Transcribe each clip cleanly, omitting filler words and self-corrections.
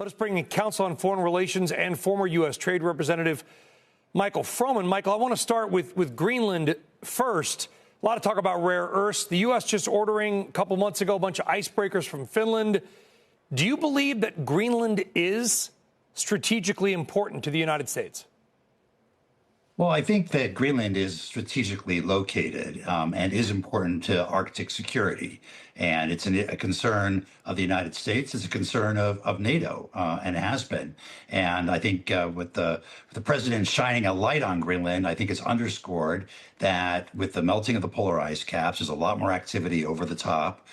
Let us bring in Counsel on Foreign Relations and former U.S. Trade Representative Michael Froman. Michael, I want to start with Greenland first. A lot of talk about rare earths. The U.S. just ordering a couple months ago a bunch of icebreakers from Finland. Do you believe that Greenland is strategically important to the United States? Well, I think that Greenland is strategically located and is important to Arctic security. And it's a concern of the United States. It's a concern of NATO and has been. And I think with the president shining a light on Greenland, I think it's underscored that with the melting of the polar ice caps, there's a lot more activity over the top.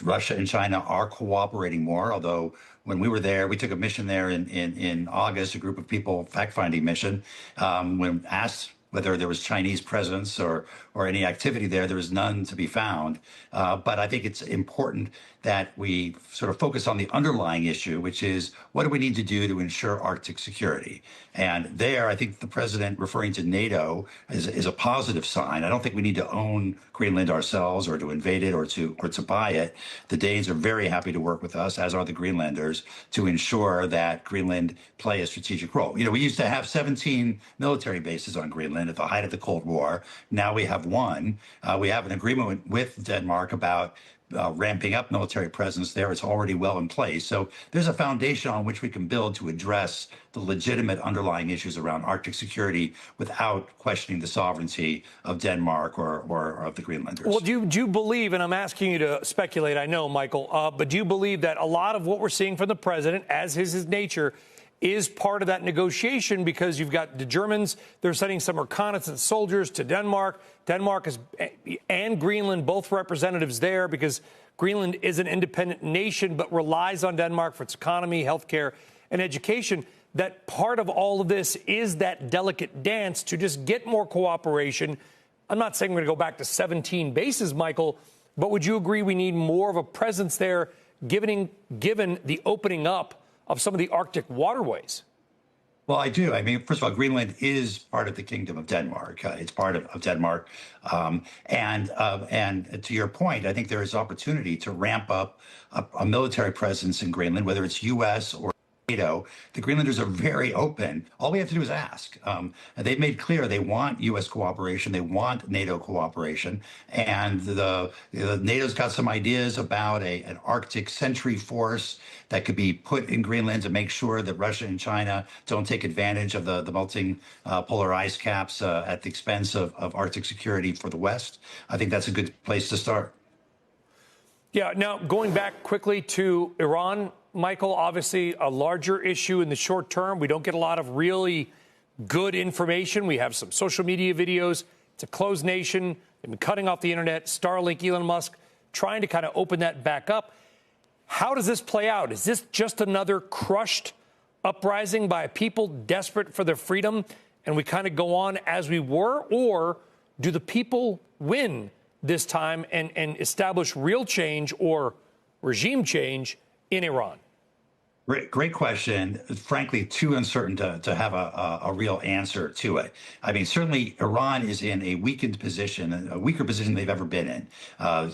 Russia and China are cooperating more, although when we were there, we took a mission there in August, a group of people, fact-finding mission. When asked whether there was Chinese presence or any activity there was none to be found. But I think it's important that we sort of focus on the underlying issue, which is what do we need to do to ensure Arctic security? And there, I think the president referring to NATO is a positive sign. I don't think we need to own Greenland ourselves or to invade it or to buy it. The Danes are very happy to work with us, as are the Greenlanders, to ensure that Greenland play a strategic role. You know, we used to have 17 military bases on Greenland at the height of the Cold War. Now we have one. We have an agreement with Denmark about ramping up military presence there. It's already well in place. So there's a foundation on which we can build to address the legitimate underlying issues around Arctic security without questioning the sovereignty of Denmark or of the Greenlanders. Well, do you believe, and I'm asking you to speculate, I know, Michael, but do you believe that a lot of what we're seeing from the president, as is his nature, is part of that negotiation? Because you've got the Germans, they're sending some reconnaissance soldiers to Denmark. Denmark and Greenland, both representatives there, because Greenland is an independent nation but relies on Denmark for its economy, healthcare, and education. That part of all of this is that delicate dance to just get more cooperation. I'm not saying we're going to go back to 17 bases, Michael, but would you agree we need more of a presence there, given the opening up of some of the Arctic waterways? Well, I do. I mean, first of all, Greenland is part of the Kingdom of Denmark. It's part of Denmark. And to your point, I think there is opportunity to ramp up a military presence in Greenland, whether it's U.S. or NATO. The Greenlanders are very open. All we have to do is ask. And they've made clear they want U.S. cooperation. They want NATO cooperation. And the NATO's got some ideas about an Arctic sentry force that could be put in Greenland to make sure that Russia and China don't take advantage of the melting polar ice caps at the expense of Arctic security for the West. I think that's a good place to start. Yeah. Now, going back quickly to Iran, Michael, obviously a larger issue in the short term. We don't get a lot of really good information. We have some social media videos. It's a closed nation. They've been cutting off the internet. Starlink, Elon Musk, trying to kind of open that back up. How does this play out? Is this just another crushed uprising by a people desperate for their freedom, and we kind of go on as we were? Or do the people win this time and establish real change or regime change in Iran? Great question. Frankly, too uncertain to have a real answer to it. I mean, certainly Iran is in a weakened position, a weaker position they've ever been in.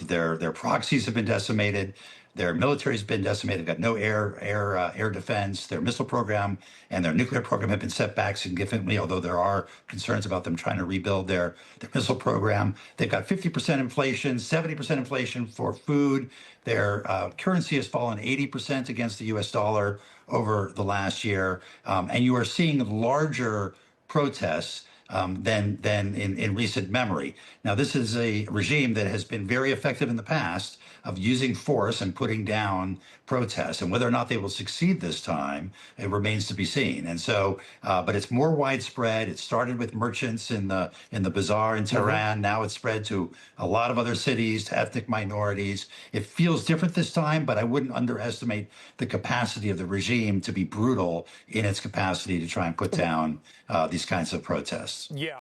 Their proxies have been decimated. Their military has been decimated. They've got no air defense. Their missile program and their nuclear program have been set back significantly, although there are concerns about them trying to rebuild their missile program. They've got 50% inflation, 70% inflation for food. Their currency has fallen 80% against the U.S. dollar over the last year. And you are seeing larger protests than in recent memory. Now, this is a regime that has been very effective in the past of using force and putting down protests, and whether or not they will succeed this time, it remains to be seen. And so, but it's more widespread. It started with merchants in the bazaar in Tehran. Now it's spread to a lot of other cities, to ethnic minorities. It feels different this time, but I wouldn't underestimate the capacity of the regime to be brutal in its capacity to try and put down these kinds of protests. Yeah.